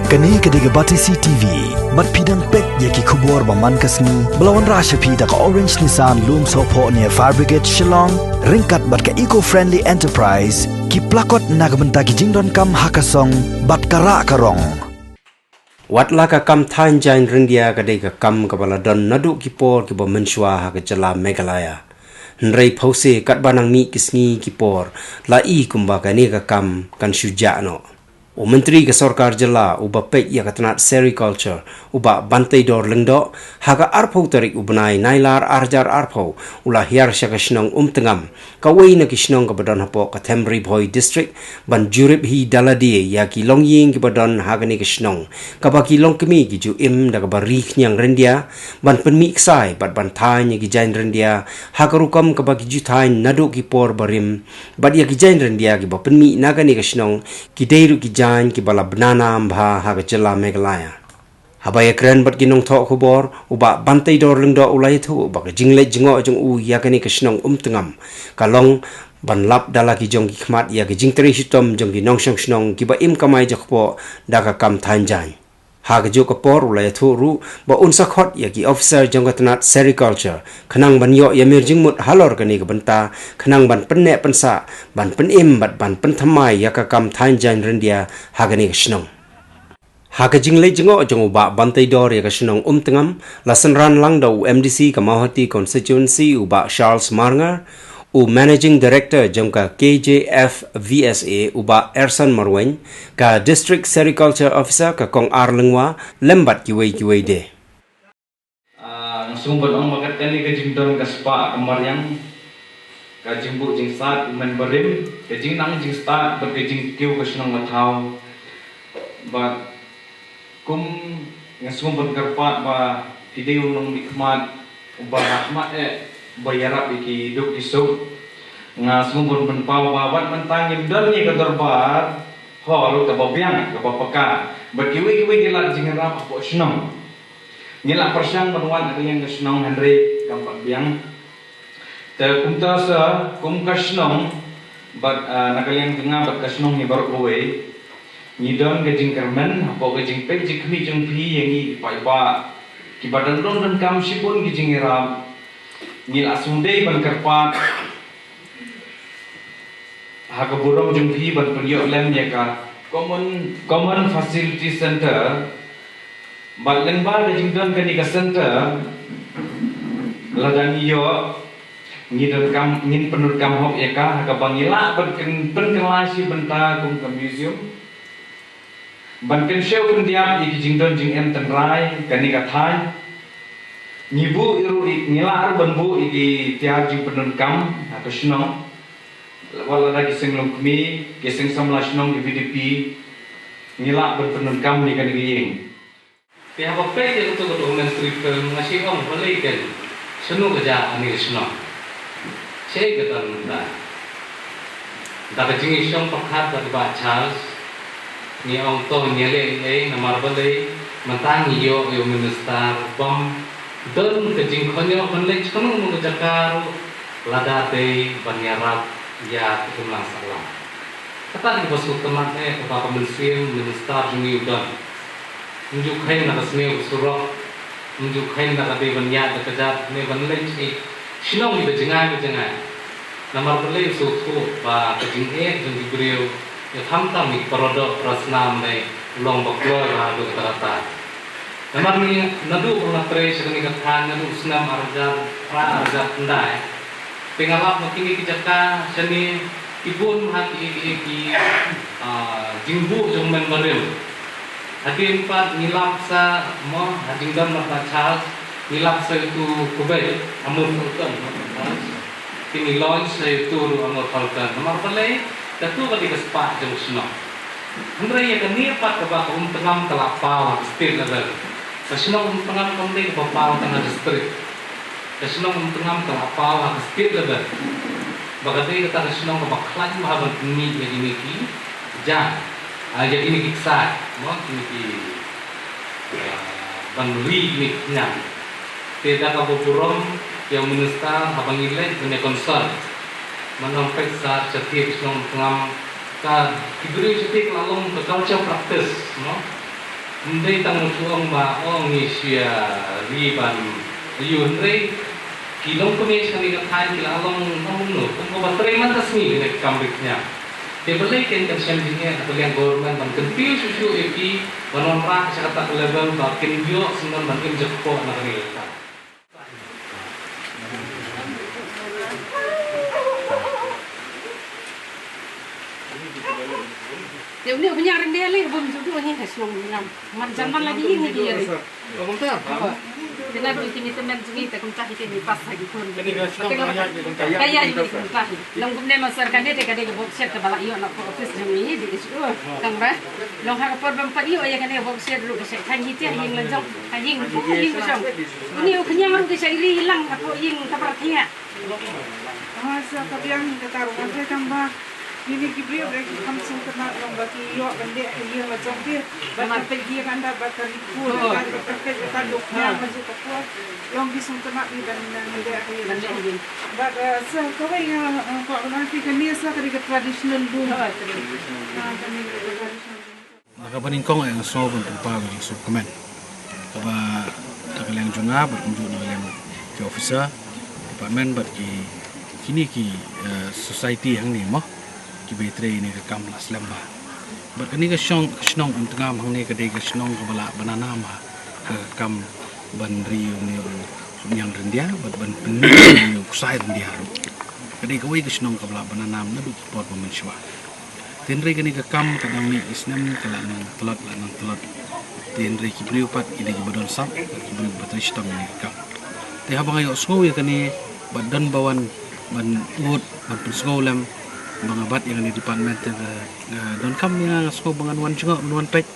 Kani kediga Batisi TV, mat pidang pek yaki kubur baman kasni, belawan rasha pida ka Orange Nissan Loom Sopo near Fire Brigade Shillong, ringkat bat ka eco-friendly enterprise, ki plakot nagbenta ki jingdon kam hakasong, bat kara karong. Watla ka kam than jain rindia kediga kam kabala don nadu kipor ki ba menshwa ha ka jala Meghalaya. Nrei pause kat banang mi kisngi kipor, la I kumba kani ka kam kan syuja no. O menteri ke sorkar jela uba pek ya katanat sericulture uba bantai dor lengdo haga arpau tarik ubnai nailar arjar arpau ulah hiar syaka shnong tengam kawai na kishnong ke badan hapo ka Themri Bhoi district ban jurip hi daladi ya ki longying ke badan haga ni kishnong ka baki long kemi ki ju im da ka barikh nyang rendia ban penmi ksai bat ban thai ki jain rendia haga rukam ka baki ju thai nadu ki por barim bat ya ki jain rendia ki ba penmi naga ni kishnong ki deiru ki ki bala banana ambha haga jela Meghalaya. Habaya keren bat ginong thok khubor uba bantai dor lengdo ulai thu uba jingle jingo jong u yakani kashnong tengam kalong ban lap dala ki jong ki khmat ya ki jingteri hitom jong ki nong shong shnong ki ba im kamai jakpo daga kam thanjan. Haga jo kapor ulai thu ru ba unsa khot ya ki officer jong katanat sericulture khanang ban yo yamir jingmut halor kani ka banta khanang ban penne pansa ban penim bat ban penthamai ya ka kam thanjan rendia haga ni shnong haga jingle jingo jong ba bantai dor ya ka shnong tengam lasan ran lang do MDC Kamahati constituency uba Charles Marnger u managing director jongka KJF VSA uba Ersan Marwen ka district sericulture officer ka kong Arlengwa lembat kiwei de sumber ang makatani ka jingdon ka spa kamar yang ka jingbu jing sat men berim ka jing nang jing start ber ka jing kiu ka snong mathau ba kum yang sumber karpa ba video nong nikmat uba rahmat bayarap iki duk isuk nga sumber benpau bawat mentangin dan ni ke darbar hol ke babiang ke bapaka berkiwi-kiwi dilat jingerap apa senong nilak persang menuan ke yang senong Henry kampak biang te kumta sa kum ka senong bat nakaliang tengah bat ka senong ni baru kowe ni don ke jingkermen apa ke jingpek jikmi jengpi yang ni pai-pa ki badan don dan kam sipun ki jingerap nila sundai ban karpat haga burung jengpi ban periok lem ya ka common facility center bat lengba da jingdon ka ni ka center ladang iyo ngidon kam ngin penur kam hop ya ka haga bangila ban penkelasi benta kum ka museum ban ken show kun diam iki jingdon jing em tenrai ka ni ka thai Nibu iru ngilar banbu iki tiar jing penun kam atau snong wala lagi senglong kmi keseng samla snong di VDP ngilak berpenun kam ni kan giyeng pihak apa yang untuk dokumen tripel ngasih om boleh kan senu kerja ani snong saya kata nunda dapat jing snong pakhat dari Pak Charles ni om to nyele namar boleh mentang yo minister bom don kejing konyo konlek kono mo jakar ladate banyarap ya kumlang salam kata di bos utama ke Bapak Menteri Minister Jungi Udon unjuk kain na kasne usurok unjuk kain na kabe banya dekajat ne banlek sinong di jengai namar bele sutu ba kejing jung dibrio ya thamtam mi perodok rasnam ne long baklo ra do tarata namar ni nadu pernah tre sekali kathan nadu senam arjat ndai pengalap makini kijaka seni ibun hati iki jingbu jong men baril hati empat nilap sa mo hadingdan mata Charles nilap sa itu kubel amur falcon kini launch sa itu amur falcon namar pale datu kali kespa jong sno andre ya kani pat ka tengam telapau state level Kesenang tengam kembali ke bawah tengah distrik. Kesenang tengam ke apa ke state level. Bagaimana kita kesenang ke baklan mahaban ini jadi niki jan. Jadi niki kisah, mau niki banduri niki nyam. Tidak kabupurom yang minister abang ilai punya concern. Menampik saat setiap kesenang tengam ka diberi setiap lalu ke culture practice, no. Hindi tang tuang ba ong isya riban yun re kilong kumis kami katain kilalong tamuno kung ba 3 months ni nek kamriknya tebelai ken kan siam dinge atau yang government ban confuse susu epi banon ra sa kata level ba ken yo sengon ban ken jekko na kani Dia ni punya rendah lagi, belum sudah ni hasil yang macam lagi ini dia. Dia nak bikin itu menjadi tak kumtah itu ni pas lagi pun. Kaya juga kumtah. Long kumne masyarakat dia dekat dia boxer ke balak iyo nak office jam ni di situ. Kangba. Long hak problem padi iyo ya kan dia boxer dulu ke kan hiti yang lanjut. Hing besar. Ini punya maru ke ini hilang apa yang kepertinya. Masa kabiang kataru masa kamba ini kibri berarti kamu sempurna lomba kiyo bende iya macam dia batal pergi anda batal ikut batal terkait batal doknya masih takut yang bisa sempurna di dan dia ini but kau yang kau nanti kini saya kerja tradisional dulu Nakapaningkong ay ang sobrang pagpapagod yung subkamen. Kaba nakalang junga, berkunjung nakalang ki officer, department, kini ki society hang ni mo, ki betre ini ke kamlas lamba. Kini ke snong untuk ngam hang ni kedai ke snong kebala banana ma ke kam bandri ni yang rendia, ban penuh ni kusai rendia. Kedai kawai ke snong kebala banana na duk pot pemensua. Tenre kini ke kam kadang ni isnam kalangan telot lanang telot. Tenre ki beriupat ini ki badon sap, ki beriu batristam ni kam. Te habang ayo snow ya kini badan bawan ban ngut ban persgolam bangabat yang di department don kam yang snow bangan wan juga wan pek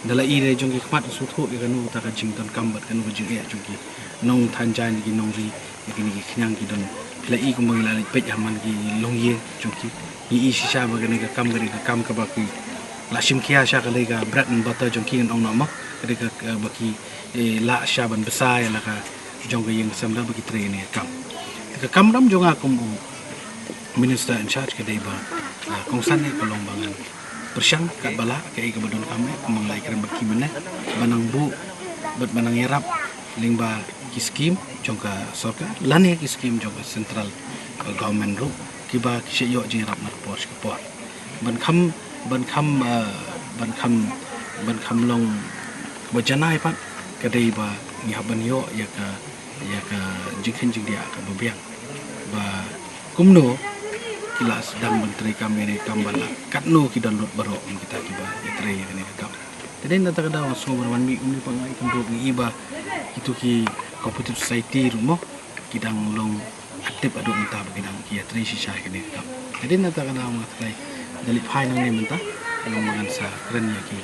dala ire jong ki kmat suthu ya kanu ta ka jing don kam bat kanu jing ya jong ki nong thanjan ki nong ri ya kini ki knyang ki don la i kum bangila pek haman ki long ye jong ki i shisha bagani ka kam ka baki la shim kia sha ka le ka bread and butter jong ki ong no ma ka baki la sha ban besar ya la ka jong ka yang samda baki tre ni kam ka kam ram jong akum minister in charge ka deba kong san ni kolong bangan persyang kat bala ka i ka badon kam amang lai kram baki mena banang bu bat banang yarap lingba ki scheme jong ka sorka lane ki scheme jong ka central government ru kiba kisyo jing rap nak por skapor ban kham long bajanai pat kadai ba ni haban yo ya ka jinghin jing dia ka babiang ba kumno kila sedang menteri kami ni kambala katno ki download baro kita kiba itre ni ka tadi nata kada so berwan mi uni pangai kumdo ni iba itu ki cooperative society rumo kidang long aktif adu mentah beginang kia tri sisa kini kam jadi nata kana mengatai dari pai nang ni mentah long mangan sa keren ya ki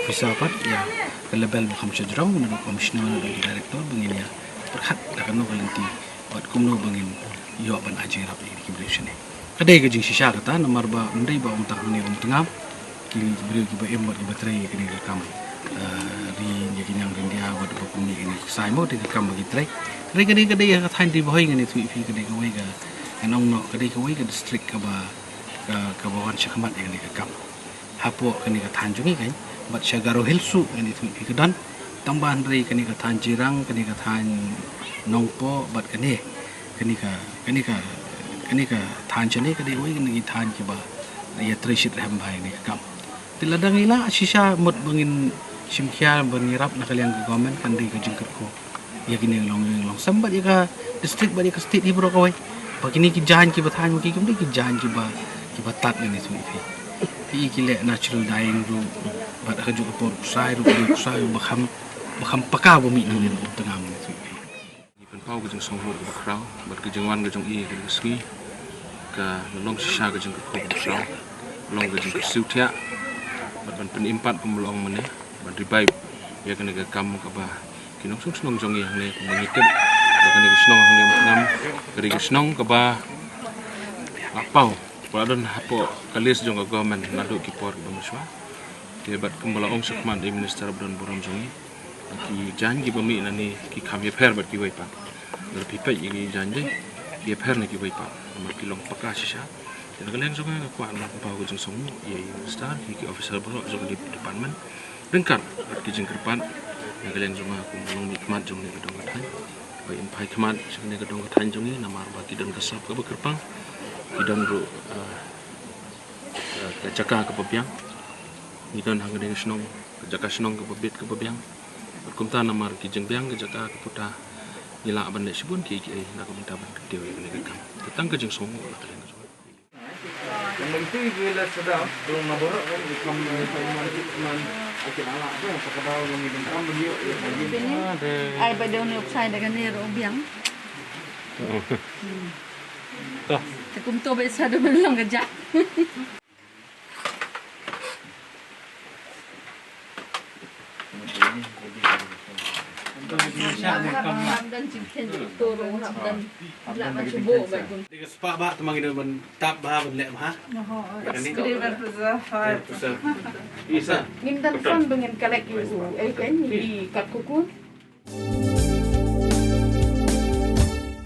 officer pat ya ke level kham sejrong menurut komisioner menurut direktur bengin ya berkat akan no kalenti buat kumno bengin yo ban aji rap ni ki brisne kadai ke jing sisa kata nomor ba undai ba untak ni tengam ki beri ki ba embat ki bateri kini kam ri jadi yang dia buat hukum ni ini sai mo de kam bagi trek kadai yang kata di bawah ini tu ifi kadai kawai ka enong no kadai kawai ka district ka bawan syakmat yang ni kam hapo kani ka tanjungi kan bat syagaro hilsu ini tu ifi kedan tambahan ri kani ka tanjirang kani ka tan nongpo bat kani ka tanjani kadai kawai kani tan ki ba ya trishit ram bhai ni kam tiladang ila sisa mot bangin simkia bangirap nakaliang ke government kan di ka jingker ko ya gini long sambat ya ka district ba ka state ibro kawai bagini ki jahan ki bathan ki kumdi ki jahan ki batat ni tu ifi ki le natural dying ru bat ka ju por sai ru bakham paka bo mi ni tengah ni tu ifi pen pau ka jing song ho ka krau bat ka jing wan ka jong i ka ski ka long sisa ka jing ko krau long ka jing siu thia bat pen impat pemulong mene ban ribai ya kena ka kam ka ba kinong snong jong yang ne mengikut kena ka snong hang ne ngam kari ka snong ka ba apau padon hapo kalis jong ka government nadu ki por ba muswa te bat kumbala ong sakman di minister abdon borom jongi ki janji ba mi nani ki kham ye pher bat ki wai pa dar pipai ki janji ye pher ne ki wai pa ma ki long paka sisa te ka leng jong ka kwa na pa ko jong song ye star ki officer bro jong di department ringkat kijing kerpan yang kalian semua aku melong nikmat jong ni gedong katai bai impai kemat jong ni gedong katai jong ni nama arba kidon kesap ke berkerpang kidon ru kecaka ke pebiang kidon hang dengan senong kecaka senong ke pebit ke pebiang berkumta nama kijing biang kecaka ke puta nila bandai sibun ki nak minta ban kedeu ni gekam tetang kijing songo lah kalian semua yang itu bila sedang belum naborok kan ikam man akin anak tu sekadar ngomongin kam beliau Ai ba daw ni upside dengan ni ro biang. Takum to be sa do lang gajak. Dan jingken to ro dan la ma subo ba kun. Dia sepak bah temang ini men tap bah ben lek ha. Skriver preservar. Isa. Ngim dan fon bengin kalek yu. Ai kan ni kat kuku.